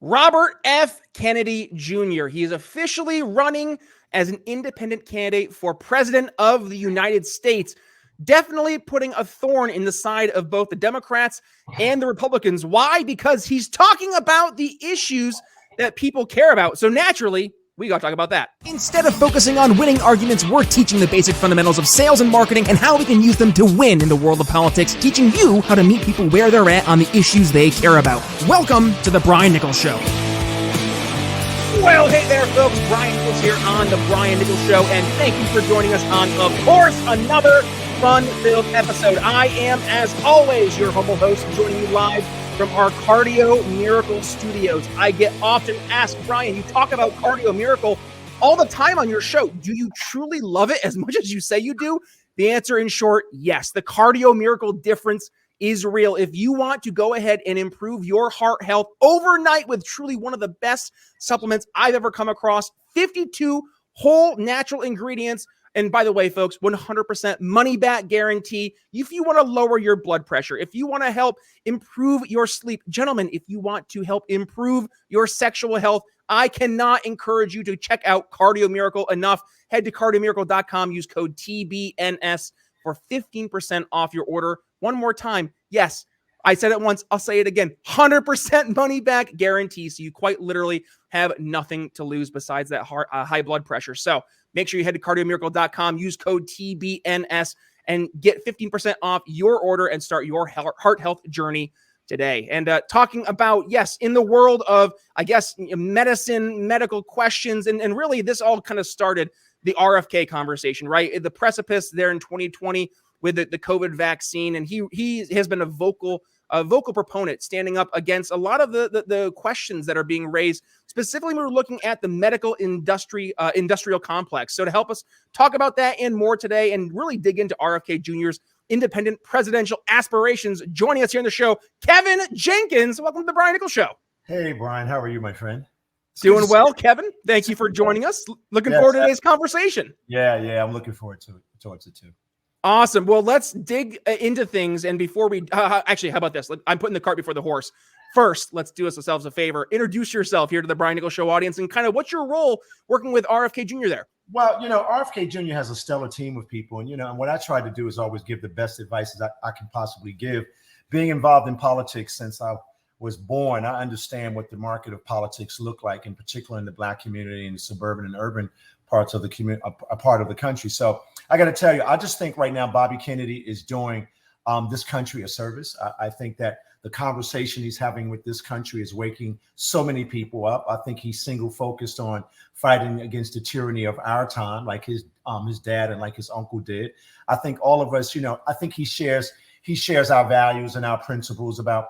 Robert F. Kennedy Jr. He is officially running as an independent candidate for president of the United States, definitely putting a thorn in the side of both the Democrats and the Republicans. Why? Because he's talking about the issues that people care about. So naturally, we got to talk about that. Instead of focusing on winning arguments, we're teaching the basic fundamentals of sales and marketing and how we can use them to win in the world of politics, teaching you how to meet people where they're at on the issues they care about. Welcome to The Brian Nichols Show. Well, hey there, folks. Brian Nichols here on The Brian Nichols Show, and thank you for joining us on, of course, another fun-filled episode. I am, as always, your humble host, joining you live from our Cardio Miracle Studios. I get often asked, Brian, you talk about Cardio Miracle all the time on your show. Do you truly love it as much as you say you do? The answer, in short, yes. The Cardio Miracle difference is real. If you want to go ahead and improve your heart health overnight with truly one of the best supplements I've ever come across, 52 whole natural ingredients. And by the way, folks, 100% money back guarantee. If you want to lower your blood pressure, if you want to help improve your sleep, gentlemen, if you want to help improve your sexual health, I cannot encourage you to check out Cardio Miracle enough. Head to cardiomiracle.com, use code TBNS for 15% off your order. One more time. Yes, I said it once. I'll say it again. 100% money back guarantee. So you quite literally have nothing to lose besides that high blood pressure. So make sure you head to cardiomiracle.com, use code TBNS, and get 15% off your order and start your heart health journey today. And talking about, yes, in the world of, I guess, medicine, medical questions, and really this all kind of started the RFK conversation, right? The precipice there in 2020 with the COVID vaccine. And he has been a vocal proponent standing up against a lot of the questions that are being raised. Specifically, we're looking at the medical industrial complex. So to help us talk about that and more today and really dig into RFK Jr.'s independent presidential aspirations, joining us here on the show, Kevin Jenkins. Welcome to the Brian Nichols Show. Hey, Brian. How are you, my friend? Doing well, Kevin. Thank you for joining us. Looking forward to today's conversation. Yeah. I'm looking forward towards it too. Awesome. Well, let's dig into things. And before we actually, how about this? I'm putting the cart before the horse. First, let's do ourselves a favor. Introduce yourself here to the Brian Nichols Show audience and kind of what's your role working with RFK Jr. there? Well, RFK Jr. has a stellar team of people. And, and what I try to do is always give the best advice that I can possibly give. Being involved in politics since I was born, I understand what the market of politics look like, in particular in the Black community and the suburban and urban parts of the community, a part of the country. So I got to tell you, I just think right now Bobby Kennedy is doing this country a service. I think that the conversation he's having with this country is waking so many people up. I think he's single focused on fighting against the tyranny of our time, like his dad and like his uncle did. I think all of us, I think he shares our values and our principles about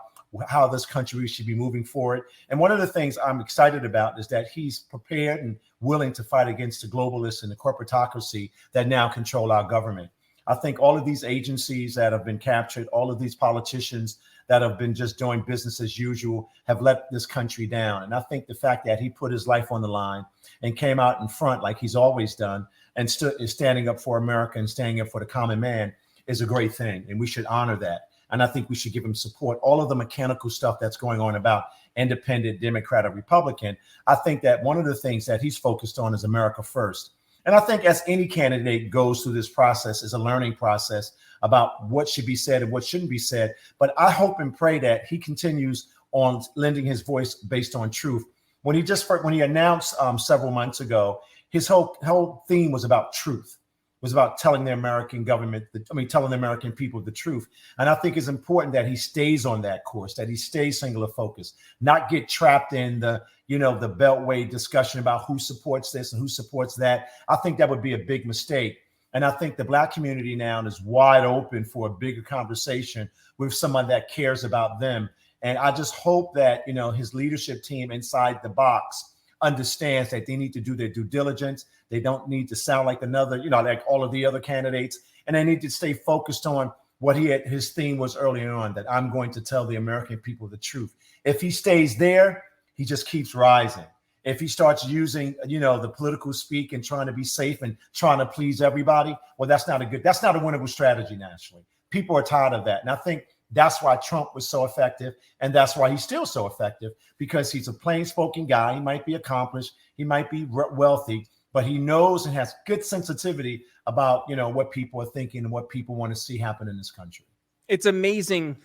how this country should be moving forward. And one of the things I'm excited about is that he's prepared and willing to fight against the globalists and the corporatocracy that now control our government. I think all of these agencies that have been captured, all of these politicians that have been just doing business as usual have let this country down. And I think the fact that he put his life on the line and came out in front like he's always done and is standing up for America and standing up for the common man is a great thing. And we should honor that. And I think we should give him support. All of the mechanical stuff that's going on about independent, Democrat, or Republican, I think that one of the things that he's focused on is America first. And I think as any candidate goes through this process, is a learning process about what should be said and what shouldn't be said. But I hope and pray that he continues on lending his voice based on truth. When he announced several months ago, his whole theme was about truth. Was about telling the American government, telling the American people the truth. And I think it's important that he stays on that course, that he stays singular focused, not get trapped in the Beltway discussion about who supports this and who supports that. I think that would be a big mistake. And I think the Black community now is wide open for a bigger conversation with someone that cares about them. And I just hope that, his leadership team inside the box understands that they need to do their due diligence. They don't need to sound like another, like all of the other candidates. And they need to stay focused on what his theme was earlier on, that I'm going to tell the American people the truth. If he stays there, he just keeps rising. If he starts using, the political speak and trying to be safe and trying to please everybody, well, that's not a winnable strategy nationally. People are tired of that. And I think That's why Trump was so effective. And that's why he's still so effective, because he's a plain spoken guy. He might be accomplished. He might be wealthy, but he knows and has good sensitivity about, what people are thinking and what people want to see happen in this country. It's amazing.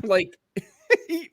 Like,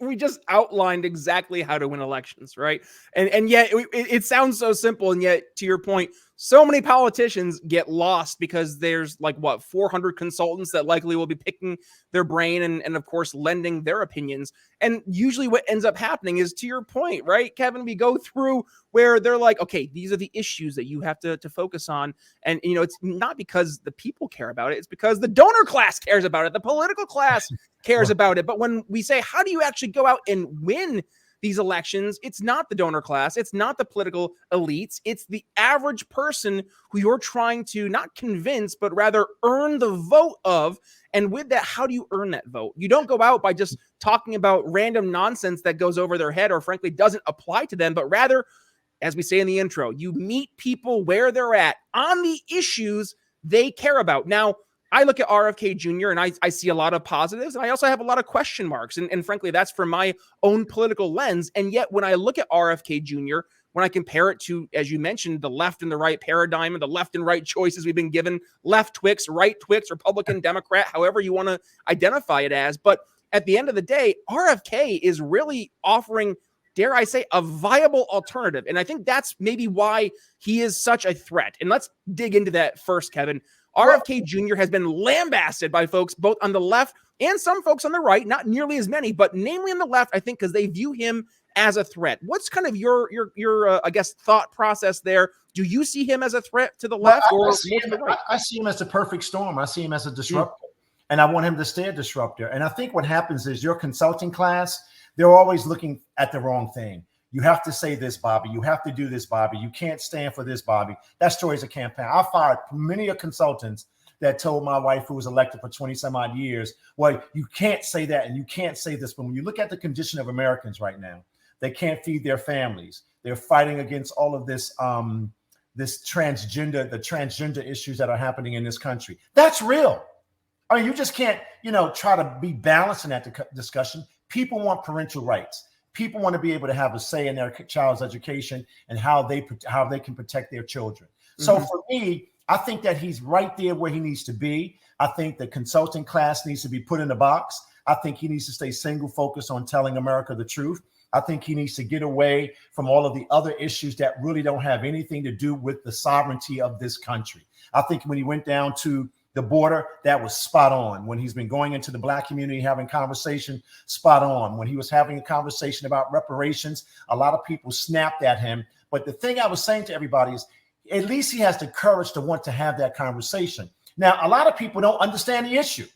we just outlined exactly how to win elections, right? And yet it sounds so simple. And yet, to your point, so many politicians get lost because there's 400 consultants that likely will be picking their brain and of course, lending their opinions. And usually what ends up happening is, to your point, right, Kevin, we go through where they're like, okay, these are the issues that you have to focus on. And, it's not because the people care about it. It's because the donor class cares about it. The political class cares about it. But when we say, how do you actually go out and win these elections, it's not the donor class, it's not the political elites, it's the average person who you're trying to not convince, but rather earn the vote of. And with that, how do you earn that vote? You don't go out by just talking about random nonsense that goes over their head or frankly doesn't apply to them, but rather, as we say in the intro, you meet people where they're at on the issues they care about. Now, I look at RFK Jr. and I see a lot of positives, and I also have a lot of question marks. And frankly, that's from my own political lens. And yet, when I look at RFK Jr., when I compare it to, as you mentioned, the left and the right paradigm and the left and right choices we've been given, left Twix, right Twix, Republican, Democrat, however you want to identify it as. But at the end of the day, RFK is really offering, dare I say, a viable alternative. And I think that's maybe why he is such a threat. And let's dig into that first, Kevin. RFK Jr. has been lambasted by folks both on the left and some folks on the right, not nearly as many, but namely on the left, I think, because they view him as a threat. What's kind of your I guess, thought process there? Do you see him as a threat to the left or to the right? I see him as a perfect storm. I see him as a disruptor, and I want him to stay a disruptor. And I think what happens is your consulting class, they're always looking at the wrong thing. You have to say this, Bobby. You have to do this, Bobby. You can't stand for this, Bobby. That story is a campaign. I fired many of consultants that told my wife, who was elected for 20 some odd years, well, you can't say that and you can't say this. But when you look at the condition of Americans right now, they can't feed their families. They're fighting against all of this, the transgender issues that are happening in this country. That's real. I mean, you just can't, try to be balanced in that discussion. People want parental rights. People want to be able to have a say in their child's education and how they can protect their children. So for me, I think that he's right there where he needs to be. I think the consulting class needs to be put in a box. I think he needs to stay single focused on telling America the truth. I think he needs to get away from all of the other issues that really don't have anything to do with the sovereignty of this country. I think when he went down to the border, that was spot on. When he's been going into the Black community, having conversation, spot on. When he was having a conversation about reparations, a lot of people snapped at him. But the thing I was saying to everybody is, at least he has the courage to want to have that conversation. Now, a lot of people don't understand the issue.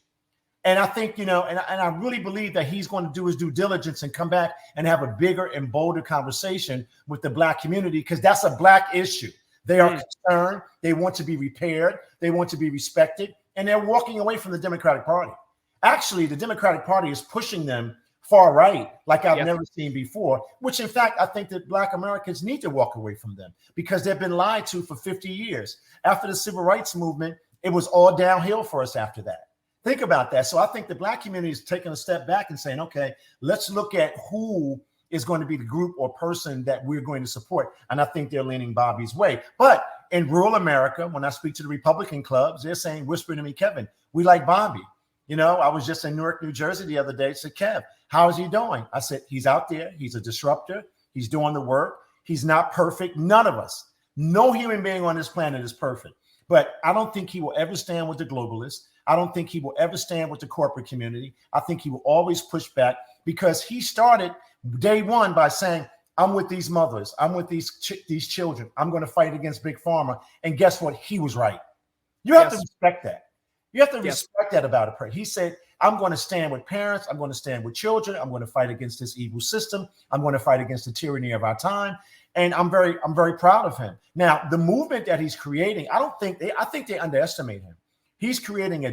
And I think, and I really believe that he's going to do his due diligence and come back and have a bigger and bolder conversation with the Black community, because that's a Black issue. They are concerned. They want to be repaired. They want to be respected. And they're walking away from the Democratic Party. Actually, the Democratic Party is pushing them far right, like I've never seen before, which, in fact, I think that Black Americans need to walk away from them because they've been lied to for 50 years. After the Civil Rights Movement, it was all downhill for us after that. Think about that. So I think the Black community is taking a step back and saying, okay, let's look at who is going to be the group or person that we're going to support. And I think they're leaning Bobby's way. But in rural America, when I speak to the Republican clubs, they're saying, whispering to me, Kevin, we like Bobby. I was just in Newark, New Jersey the other day. I said, Kev, how is he doing? I said, he's out there. He's a disruptor. He's doing the work. He's not perfect. None of us, no human being on this planet is perfect. But I don't think he will ever stand with the globalists. I don't think he will ever stand with the corporate community. I think he will always push back because he started day one by saying, I'm with these mothers. I'm with these children. I'm going to fight against Big Pharma. And guess what? He was right. You have to respect that. You have to respect that about a person. He said, I'm going to stand with parents. I'm going to stand with children. I'm going to fight against this evil system. I'm going to fight against the tyranny of our time. And I'm very proud of him. Now, the movement that he's creating, I think they underestimate him. He's creating a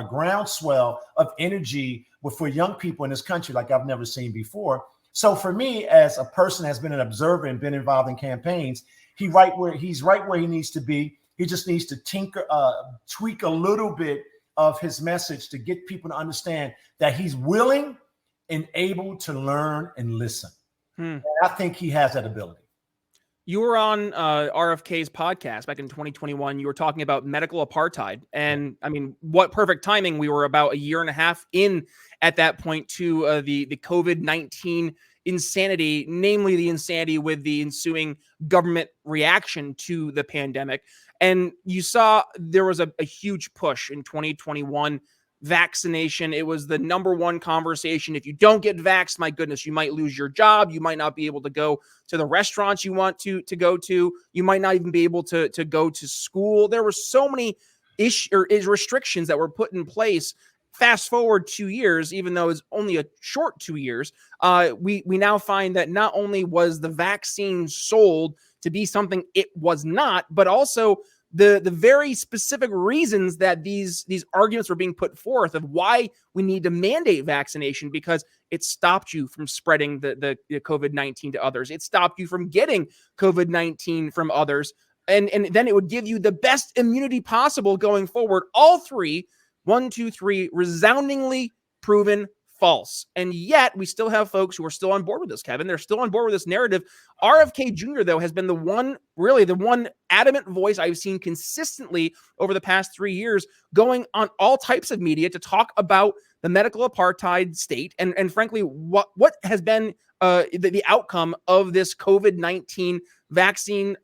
groundswell of energy for young people in this country like I've never seen before. So for me, as a person has been an observer and been involved in campaigns, he's right where he needs to be. He just needs to tweak a little bit of his message to get people to understand that he's willing and able to learn and listen. And I think he has that ability. You were on RFK's podcast back in 2021. You were talking about medical apartheid. And I mean, what perfect timing. We were about a year and a half in at that point to the COVID-19 insanity, namely the insanity with the ensuing government reaction to the pandemic. And you saw there was a huge push in 2021. Vaccination. It was the number one conversation. If you don't get vaxxed, my goodness, you might lose your job. You might not be able to go to the restaurants you want to go to. You might not even be able to go to school. There were so many restrictions that were put in place. Fast forward 2 years, even though it's only a short 2 years, we now find that not only was the vaccine sold to be something it was not, but also the very specific reasons that these arguments were being put forth of why we need to mandate vaccination, because it stopped you from spreading the COVID-19 to others. It stopped you from getting COVID-19 from others. And then it would give you the best immunity possible going forward. All three, 1, 2, 3, resoundingly proven false. And yet we still have folks who are still on board with this, Kevin. They're still on board with this narrative. RFK Jr., though, has been the one adamant voice I've seen consistently over the past 3 years going on all types of media to talk about the medical apartheid state and frankly, what has been the outcome of this COVID-19 vaccine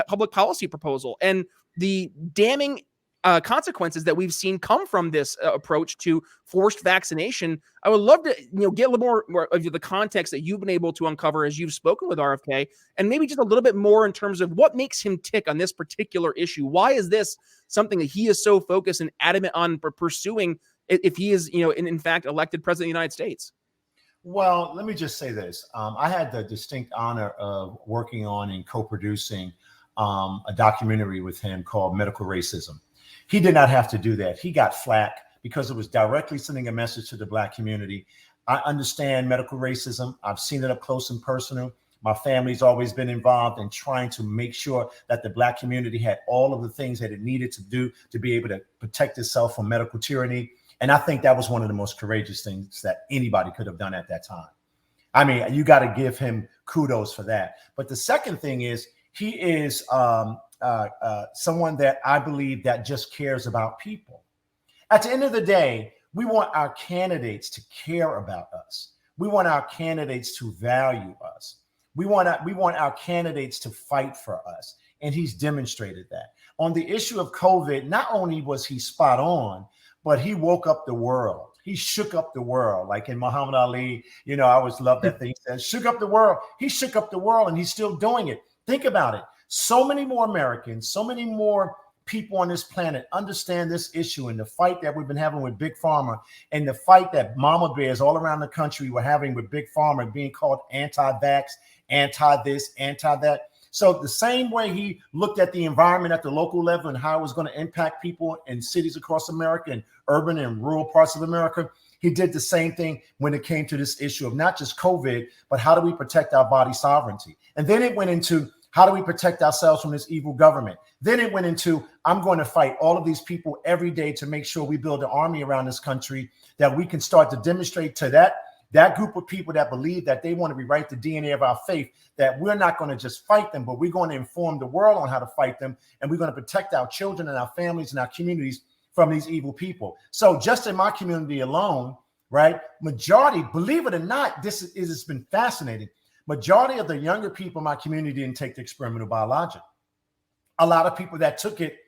public policy proposal and the damning consequences that we've seen come from this approach to forced vaccination. I would love to, get a little more of the context that you've been able to uncover as you've spoken with RFK, and maybe just a little bit more in terms of what makes him tick on this particular issue. Why is this something that he is so focused and adamant on pursuing if he is, in fact, elected president of the United States? Well, let me just say this. I had the distinct honor of working on and co-producing a documentary with him called Medical Racism. He did not have to do that. He got flack because it was directly sending a message to the Black community. I understand medical racism. I've seen it up close and personal. My family's always been involved in trying to make sure that the Black community had all of the things that it needed to do to be able to protect itself from medical tyranny. And I think that was one of the most courageous things that anybody could have done at that time. I mean, you got to give him kudos for that. But the second thing is he is someone that I believe that just cares about people. At the end of the day, we want our candidates to care about us. We want our candidates to value us. We want our candidates to fight for us. And he's demonstrated that. On the issue of COVID, not only was he spot on, but he woke up the world. He shook up the world. Like in Muhammad Ali, I always love that thing. He said, shook up the world. He shook up the world and he's still doing it. Think about it. So many more Americans, so many more people on this planet understand this issue and the fight that we've been having with Big Pharma and the fight that mama bears all around the country were having with Big Pharma being called anti-vax, anti-this, anti-that. So the same way he looked at the environment at the local level and how it was going to impact people in cities across America and urban and rural parts of America, he did the same thing when it came to this issue of not just COVID, but how do we protect our body sovereignty? And then it went into how do we protect ourselves from this evil government? Then it went into, I'm going to fight all of these people every day to make sure we build an army around this country that we can start to demonstrate to that group of people that believe that they want to rewrite the DNA of our faith, that we're not going to just fight them, but we're going to inform the world on how to fight them. And we're going to protect our children and our families and our communities from these evil people. So just in my community alone, right, majority, believe it or not, it's been fascinating. Majority of the younger people in my community didn't take the experimental biologic. A lot of people that took it,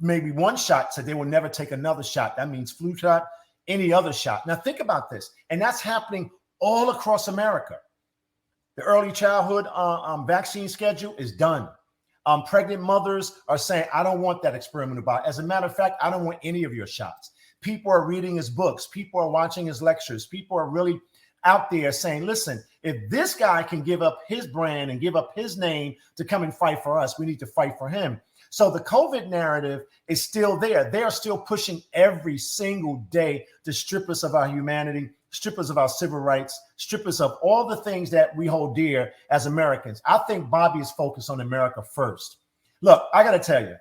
maybe one shot, said they will never take another shot. That means flu shot, any other shot. Now think about this. And that's happening all across America. The early childhood vaccine schedule is done. Pregnant mothers are saying, I don't want that experimental biologic. As a matter of fact, I don't want any of your shots. People are reading his books. People are watching his lectures. People are really out there saying, listen, if this guy can give up his brand and give up his name to come and fight for us, we need to fight for him. So the COVID narrative is still there. They are still pushing every single day to strip us of our humanity, strip us of our civil rights, strip us of all the things that we hold dear as Americans. I think Bobby is focused on America first. Look, I got to tell you,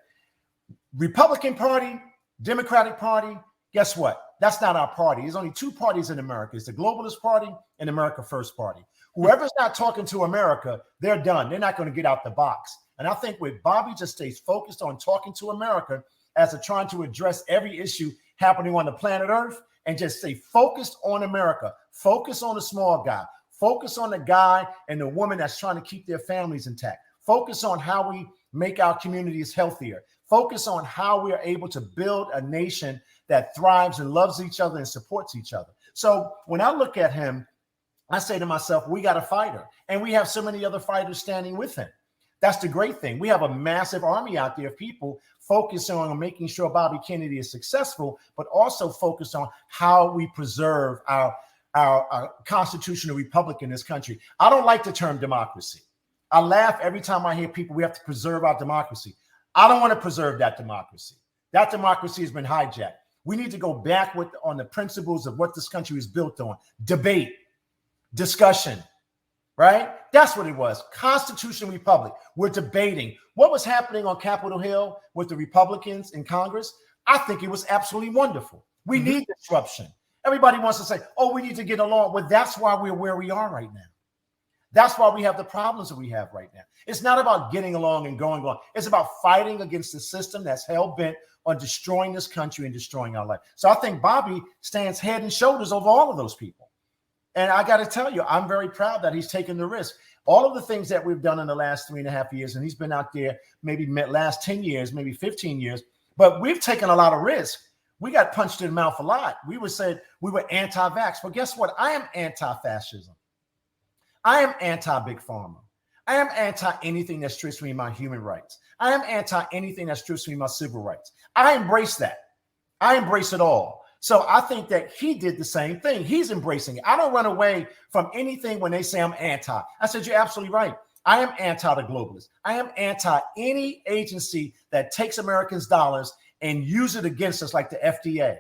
Republican Party, Democratic Party Guess what? That's not our party. There's only two parties in America. It's the Globalist Party and America First Party. Whoever's not talking to America, they're done. They're not going to get out the box. And I think with Bobby just stays focused on talking to America as a trying to address every issue happening on the planet Earth and just stay focused on America, focus on the small guy, focus on the guy and the woman that's trying to keep their families intact, focus on how we make our communities healthier, focus on how we are able to build a nation that thrives and loves each other and supports each other. So when I look at him, I say to myself, we got a fighter, and we have so many other fighters standing with him. That's the great thing. We have a massive army out there of people focusing on making sure Bobby Kennedy is successful, but also focused on how we preserve our constitutional republic in this country. I don't like the term democracy. I laugh every time I hear people, we have to preserve our democracy. I don't want to preserve that democracy. That democracy has been hijacked. We need to go back on the principles of what this country was built on. Debate, discussion, right? That's what it was. Constitutional republic. We're debating. What was happening on Capitol Hill with the Republicans in Congress? I think it was absolutely wonderful. We need disruption. Everybody wants to say, oh, we need to get along. Well, that's why we're where we are right now. That's why we have the problems that we have right now. It's not about getting along and going along. It's about fighting against the system that's hell-bent on destroying this country and destroying our life. So I think Bobby stands head and shoulders over all of those people. And I got to tell you, I'm very proud that he's taken the risk. All of the things that we've done in the last 3.5 years, and he's been out there maybe last 10 years, maybe 15 years, but we've taken a lot of risk. We got punched in the mouth a lot. We were said we were anti-vax. Well, guess what? I am anti-fascism. I am anti-big pharma. I am anti anything that strips me my human rights. I am anti anything that strips me my civil rights. I embrace that. I embrace it all. So I think that he did the same thing. He's embracing it. I don't run away from anything when they say I'm anti. I said, you're absolutely right. I am anti the globalists. I am anti any agency that takes Americans' dollars and use it against us, like the FDA,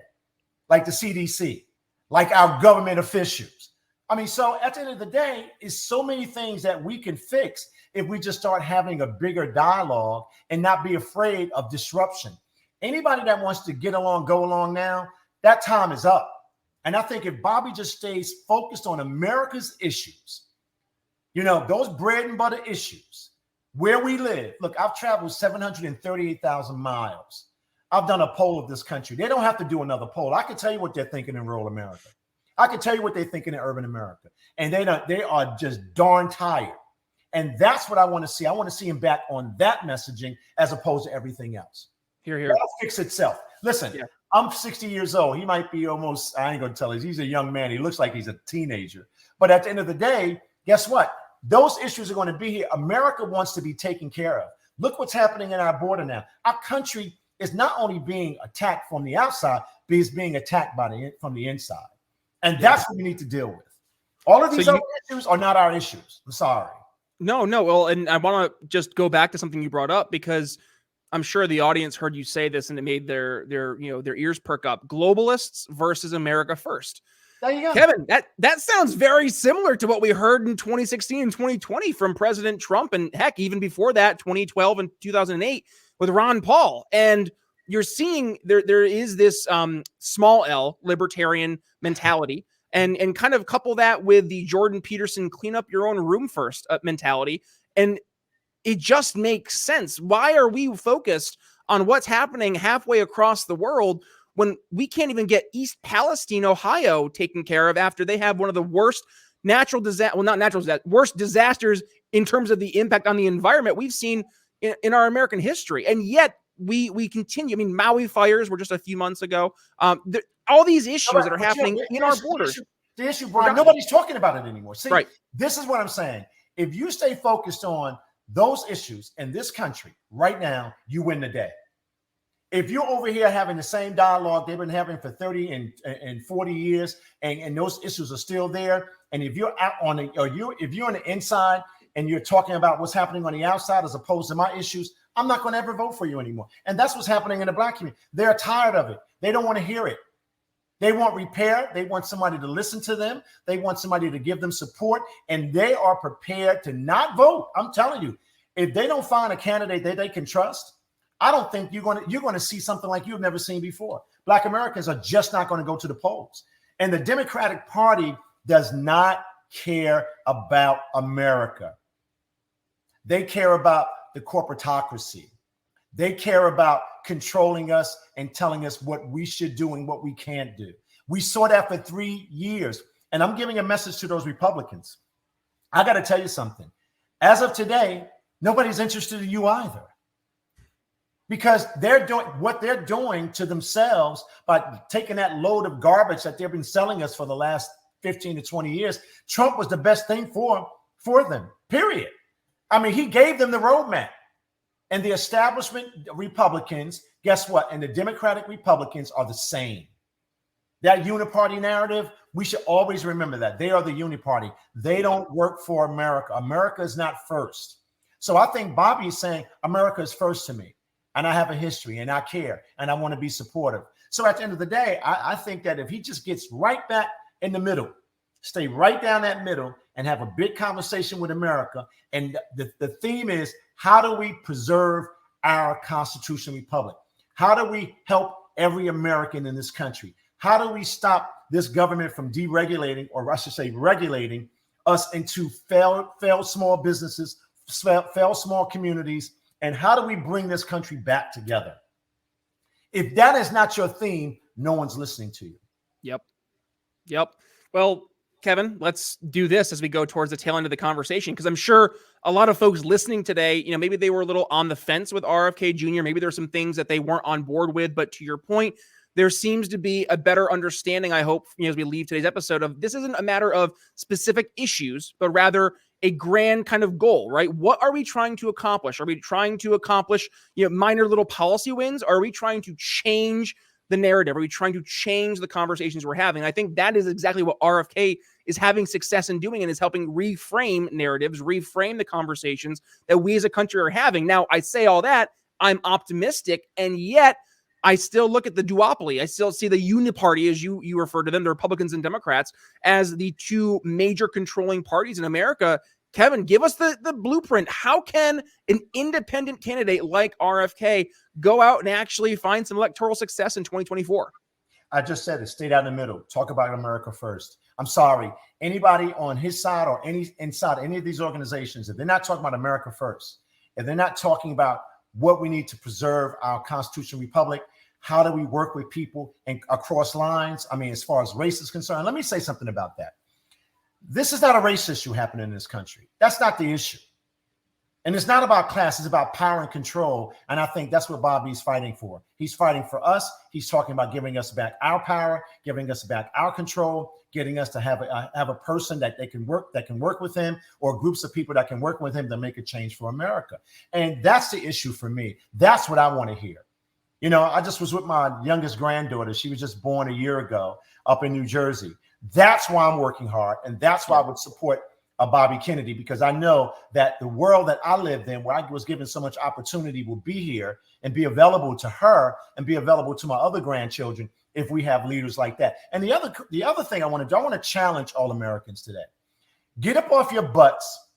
like the CDC, like our government officials. I mean, so at the end of the day, it's so many things that we can fix if we just start having a bigger dialogue and not be afraid of disruption. Anybody that wants to get along, go along now, that time is up. And I think if Bobby just stays focused on America's issues, you know, those bread and butter issues, where we live. Look, I've traveled 738,000 miles. I've done a poll of this country. They don't have to do another poll. I can tell you what they're thinking in rural America. I can tell you what they're thinking in urban America. And they are just darn tired. And that's what I want to see. I want to see him back on that messaging as opposed to everything else. Here. That'll fix itself. Listen, yeah. I'm 60 years old. He might be almost, I ain't going to tell you, he's a young man. He looks like he's a teenager. But at the end of the day, guess what? Those issues are going to be here. America wants to be taken care of. Look what's happening in our border now. Our country is not only being attacked from the outside, but it's being attacked from the inside. And that's what we need to deal with. All of these other issues are not our issues. I'm sorry. No. Well, and I want to just go back to something you brought up, because I'm sure the audience heard you say this and it made their ears perk up. Globalists versus America First. There you go. Kevin, that sounds very similar to what we heard in 2016 and 2020 from President Trump, and heck, even before that, 2012 and 2008 with Ron Paul. And you're seeing there is this small L libertarian mentality, and kind of couple that with the Jordan Peterson clean up your own room first mentality. And it just makes sense. Why are we focused on what's happening halfway across the world when we can't even get East Palestine, Ohio taken care of after they have one of the worst worst disasters in terms of the impact on the environment we've seen in our American history. And yet we continue. I mean, Maui fires were just a few months ago. All these issues that are happening in our borders. The issue, Brian, nobody's talking about it anymore. See, right. This is what I'm saying. If you stay focused on those issues in this country right now, you win the day. If you're over here having the same dialogue they've been having for 30 and 40 years, and those issues are still there, and if you're out on if you're on the inside and you're talking about what's happening on the outside as opposed to my issues, I'm not going to ever vote for you anymore. And that's what's happening in the Black community. They're tired of it. They don't want to hear it. They want repair. They want somebody to listen to them. They want somebody to give them support, and they are prepared to not vote. I'm telling you, if they don't find a candidate that they can trust, I don't think you're going to see something like you've never seen before. Black Americans are just not going to go to the polls. And the Democratic Party does not care about America. They care about the corporatocracy. They care about controlling us and telling us what we should do and what we can't do. We saw that for 3 years. And I'm giving a message to those Republicans. I got to tell you something. As of today, nobody's interested in you either. Because they're doing what they're doing to themselves by taking that load of garbage that they've been selling us for the last 15 to 20 years. Trump was the best thing for them, period. I mean, he gave them the roadmap. And the establishment Republicans, guess what? And the Democratic Republicans are the same. That uniparty narrative, we should always remember that. They are the uniparty. They don't work for America. America is not first. So I think Bobby is saying America is first to me. And I have a history and I care and I want to be supportive. So at the end of the day, I think that if he just gets right back in the middle, stay right down that middle and have a big conversation with America. And the theme is, how do we preserve our constitutional republic? How do we help every American in this country? How do we stop this government from deregulating, or I should say regulating us into failed small businesses, failed small communities? And how do we bring this country back together? If that is not your theme, no one's listening to you. Yep. Well, Kevin, let's do this as we go towards the tail end of the conversation, because I'm sure a lot of folks listening today, maybe they were a little on the fence with RFK Jr. Maybe there's some things that they weren't on board with. But to your point, there seems to be a better understanding, I hope, as we leave today's episode, of this isn't a matter of specific issues, but rather a grand kind of goal, right? What are we trying to accomplish? Are we trying to accomplish, minor little policy wins? Are we trying to change the narrative? Are we trying to change the conversations we're having? I think that is exactly what RFK is having success in doing, and is helping reframe narratives, reframe the conversations that we as a country are having. Now, I say all that, I'm optimistic, and yet I still look at the duopoly. I still see the uniparty, as you refer to them, the Republicans and Democrats, as the two major controlling parties in America. Kevin, give us the blueprint. How can an independent candidate like RFK go out and actually find some electoral success in 2024? I just said it. Stay down the middle. Talk about America first. I'm sorry. Anybody on his side or inside any of these organizations, if they're not talking about America first, if they're not talking about what we need to preserve our constitutional republic, how do we work with people and across lines? I mean, as far as race is concerned, let me say something about that. This is not a race issue happening in this country. That's not the issue. And it's not about class. It's about power and control. And I think that's what Bobby's fighting for. He's fighting for us. He's talking about giving us back our power, giving us back our control, getting us to have a person that can work with him, or groups of people that can work with him to make a change for America. And that's the issue for me. That's what I want to hear. I just was with my youngest granddaughter. She was just born a year ago up in New Jersey. That's why I'm working hard. And that's why I would support Bobby Kennedy, because I know that the world that I lived in, where I was given so much opportunity, will be here and be available to her and be available to my other grandchildren if we have leaders like that. And the other thing I want to do, I want to challenge all Americans today. Get up off your butts,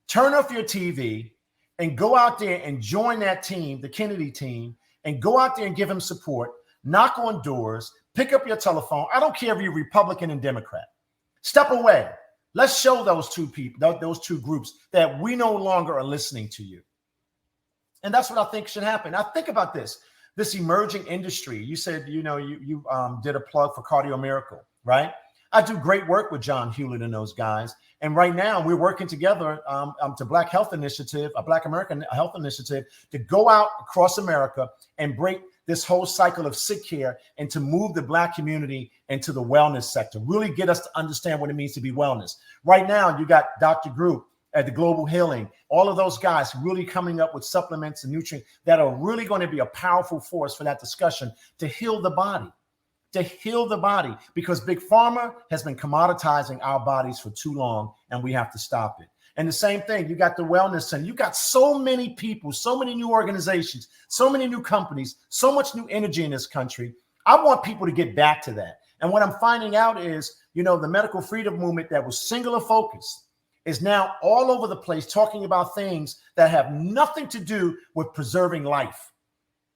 turn off your TV, and go out there and join that team, the Kennedy team, and go out there and give him support, knock on doors, pick up your telephone. I don't care if you're Republican and Democrat. Step away. Let's show those two people, those two groups, that we no longer are listening to you. And that's what I think should happen. Now, think about this emerging industry. You said, you did a plug for Cardio Miracle, right? I do great work with John Hewlett and those guys. And right now we're working together to Black Health Initiative, a Black American Health Initiative, to go out across America and break this whole cycle of sick care and to move the Black community into the wellness sector, really get us to understand what it means to be wellness. Right now, you got Dr. Group at the Global Healing, all of those guys really coming up with supplements and nutrients that are really going to be a powerful force for that discussion to heal the body. Because Big Pharma has been commoditizing our bodies for too long, and we have to stop it. And the same thing, you got the Wellness Center. You got so many people, so many new organizations, so many new companies, so much new energy in this country. I want people to get back to that. And what I'm finding out is, the medical freedom movement that was singular focused is now all over the place talking about things that have nothing to do with preserving life.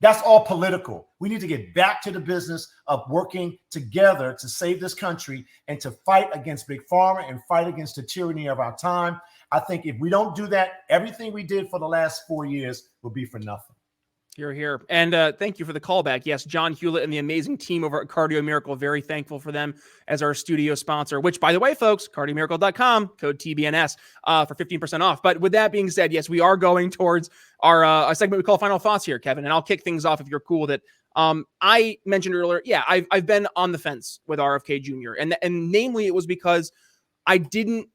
That's all political. We need to get back to the business of working together to save this country and to fight against Big Pharma and fight against the tyranny of our time. I think if we don't do that, everything we did for the last 4 years will be for nothing. You're here. And thank you for the callback. Yes, John Hewlett and the amazing team over at Cardio Miracle. Very thankful for them as our studio sponsor, which, by the way, folks, cardiomiracle.com, code TBNS for 15% off. But with that being said, yes, we are going towards our a segment we call Final Thoughts here, Kevin. And I'll kick things off if you're cool with it. I mentioned earlier, I've been on the fence with RFK Jr. And namely, it was because I didn't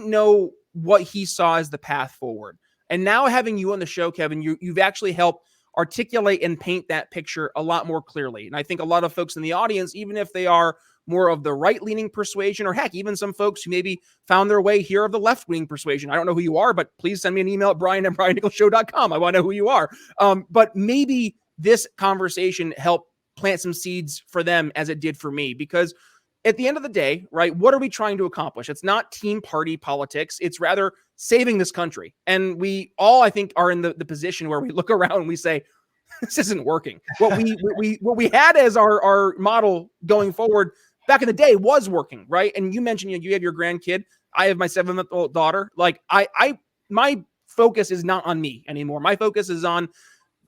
know what he saw as the path forward. And now having you on the show, Kevin, you've actually helped articulate and paint that picture a lot more clearly. And I think a lot of folks in the audience, even if they are more of the right-leaning persuasion, or heck, even some folks who maybe found their way here of the left-wing persuasion. I don't know who you are, but please send me an email at brian@briannicholsshow.com. I want to know who you are. But maybe this conversation helped plant some seeds for them as it did for me, because at the end of the day, right, what are we trying to accomplish? It's not team party politics. It's rather saving this country. And we all, I think, are in the position where we look around and we say, this isn't working. What we had as our model going forward back in the day was working, right? And you mentioned, you have your grandkid. I have my 7-month-old daughter. Like my focus is not on me anymore. My focus is on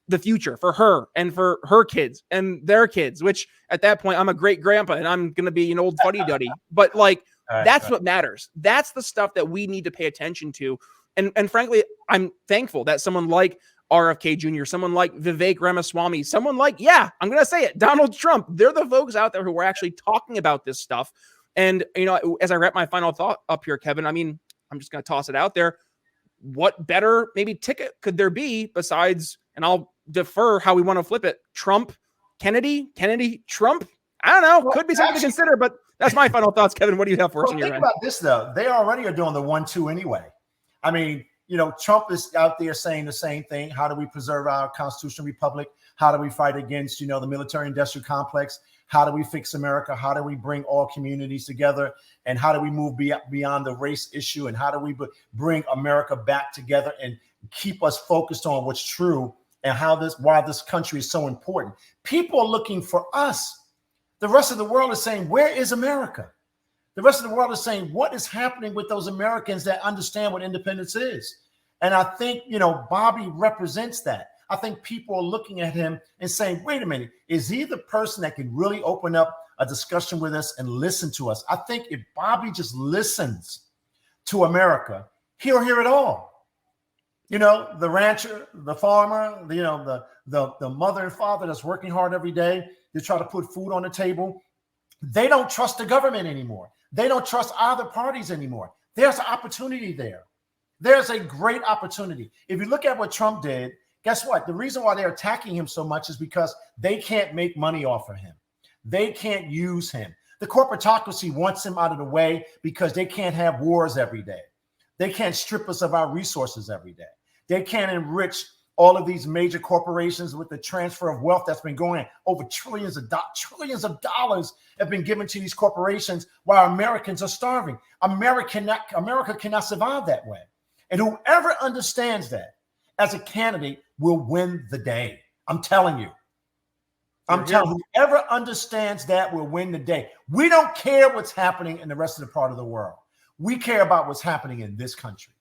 the future for her and for her kids and their kids, which at that point, I'm a great grandpa and I'm going to be an old fuddy-duddy. But like, that's what matters. That's the stuff that we need to pay attention to. And frankly, I'm thankful that someone like RFK Jr., someone like Vivek Ramaswamy, someone like, I'm going to say it, Donald Trump, they're the folks out there who are actually talking about this stuff. And, as I wrap my final thought up here, Kevin, I mean, I'm just going to toss it out there. What better maybe ticket could there be besides, and I'll defer how we want to flip it, Trump, Kennedy, Trump? I don't know. Could be something to consider, but that's my final thoughts. Kevin, what do you have for us on your end? Think about this, though. They already are doing the 1-2 anyway. I mean, Trump is out there saying the same thing. How do we preserve our constitutional republic? How do we fight against, the military industrial complex? How do we fix America? How do we bring all communities together? And how do we move beyond the race issue? And how do we bring America back together and keep us focused on what's true and why this country is so important? People are looking for us. The rest of the world is saying, where is America? The rest of the world is saying, what is happening with those Americans that understand what independence is? And I think, Bobby represents that. I think people are looking at him and saying, wait a minute, is he the person that can really open up a discussion with us and listen to us? I think if Bobby just listens to America, he'll hear it all. The rancher, the farmer, the mother and father that's working hard every day to try to put food on the table. They don't trust the government anymore. They don't trust either parties anymore. There's an opportunity there. There's a great opportunity. If you look at what Trump did, guess what? The reason why they're attacking him so much is because they can't make money off of him. They can't use him. The corporatocracy wants him out of the way because they can't have wars every day. They can't strip us of our resources every day. They can't enrich all of these major corporations with the transfer of wealth that's been going on. Over trillions of dollars have been given to these corporations while Americans are starving. America cannot survive that way. And whoever understands that as a candidate will win the day. I'm telling you. Whoever understands that will win the day. We don't care what's happening in the rest of the part of the world. We care about what's happening in this country.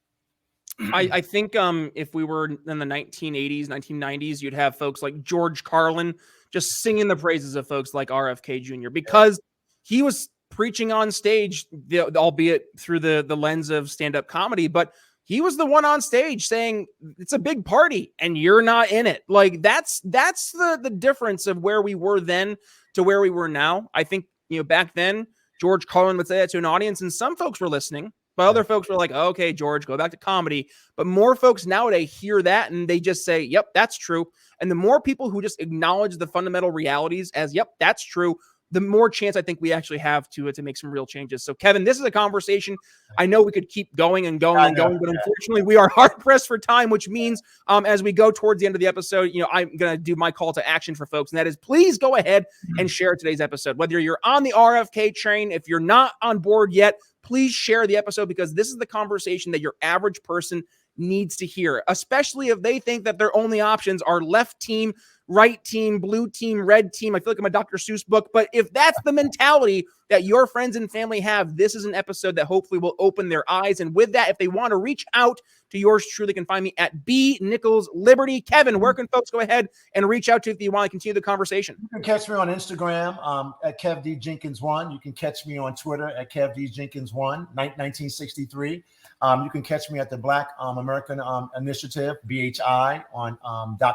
I think if we were in the 1980s, 1990s, you'd have folks like George Carlin just singing the praises of folks like RFK Jr. because he was preaching on stage, albeit through the lens of stand-up comedy, but he was the one on stage saying it's a big party and you're not in it. Like that's the difference of where we were then to where we were now. I think, back then George Carlin would say that to an audience and some folks were listening, but other folks were like, oh, okay, George, go back to comedy. But more folks nowadays hear that and they just say, yep, that's true. And the more people who just acknowledge the fundamental realities as, yep, that's true, the more chance I think we actually have to make some real changes. So, Kevin, this is a conversation. I know we could keep going and going and going, but unfortunately, we are hard pressed for time, which means as we go towards the end of the episode, I'm going to do my call to action for folks, and that is please go ahead and share today's episode. Whether you're on the RFK train, if you're not on board yet, please share the episode because this is the conversation that your average person needs to hear, especially if they think that their only options are left team, right team, blue team, red team. I feel like I'm a Dr. Seuss book, but if that's the mentality that your friends and family have, this is an episode that hopefully will open their eyes. And with that, if they want to reach out to yours truly, they can find me at B Nichols Liberty. Kevin, where can folks go ahead and reach out to if you want to continue the conversation? You can catch me on Instagram at KevDJenkins1. You can catch me on Twitter at KevDJenkins1, 1963. You can catch me at the Black American Initiative, BHI, on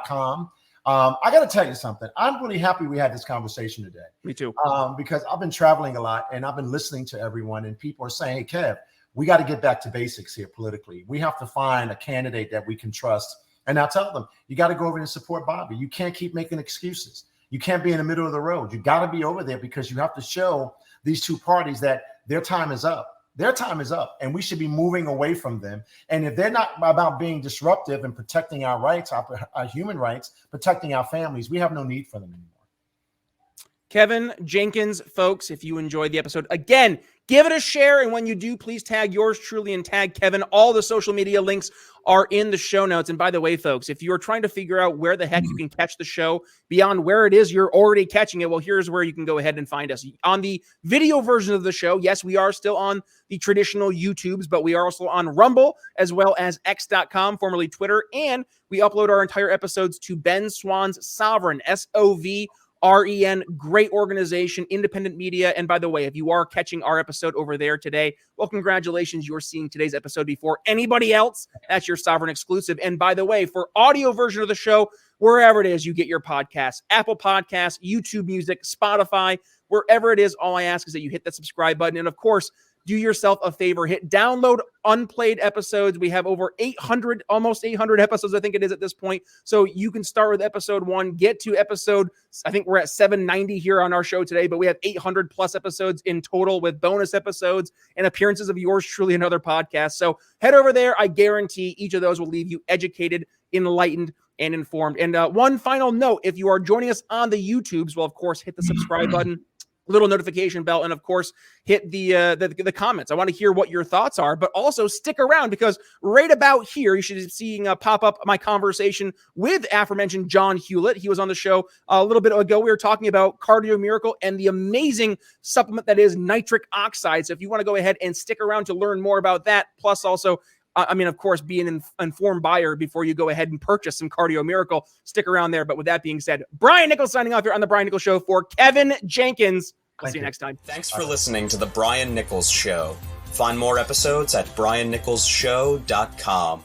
.com. I got to tell you something. I'm really happy we had this conversation today. Me too. Because I've been traveling a lot and I've been listening to everyone, and people are saying, hey, Kev, we got to get back to basics here politically. We have to find a candidate that we can trust. And I tell them, you got to go over and support Bobby. You can't keep making excuses. You can't be in the middle of the road. You got to be over there because you have to show these two parties that their time is up. Their time is up, and we should be moving away from them. And if they're not about being disruptive and protecting our rights, our human rights, protecting our families, we have no need for them anymore. Kevin Jenkins, folks, if you enjoyed the episode, again, give it a share. And when you do, please tag yours truly and tag Kevin. All the social media links are in the show notes. And by the way, folks, if you're trying to figure out where the heck you can catch the show beyond where it is you're already catching it, well, here's where you can go ahead and find us. On the video version of the show, yes, we are still on the traditional YouTubes, but we are also on Rumble as well as X.com, formerly Twitter. And we upload our entire episodes to Ben Swann's Sovereign, SOVREN, great organization, independent media. And by the way, if you are catching our episode over there today, well, congratulations, you're seeing today's episode before anybody else. That's your Sovereign exclusive. And by the way, for audio version of the show, wherever it is you get your podcasts, Apple Podcasts, YouTube Music, Spotify, wherever it is, all I ask is that you hit that subscribe button. And of course, do yourself a favor, hit download unplayed episodes. We have over 800, almost 800 episodes, I think it is at this point. So you can start with episode 1, get to episode, I think we're at 790 here on our show today, but we have 800 plus episodes in total with bonus episodes and appearances of yours truly and other podcasts. So head over there. I guarantee each of those will leave you educated, enlightened, and informed. And one final note, if you are joining us on the YouTubes, well, of course, hit the subscribe button, little notification bell, and of course hit the comments. I want to hear what your thoughts are, but also stick around because right about here you should be seeing pop up my conversation with aforementioned John Hewlett. He was on the show a little bit ago. We were talking about Cardio Miracle and the amazing supplement that is nitric oxide. So if you want to go ahead and stick around to learn more about that, plus also of course, be an informed buyer before you go ahead and purchase some Cardio Miracle. Stick around there. But with that being said, Brian Nichols signing off here on The Brian Nichols Show for Kevin Jenkins. I'll see you next time. Thanks for listening to The Brian Nichols Show. Find more episodes at briannicholsshow.com.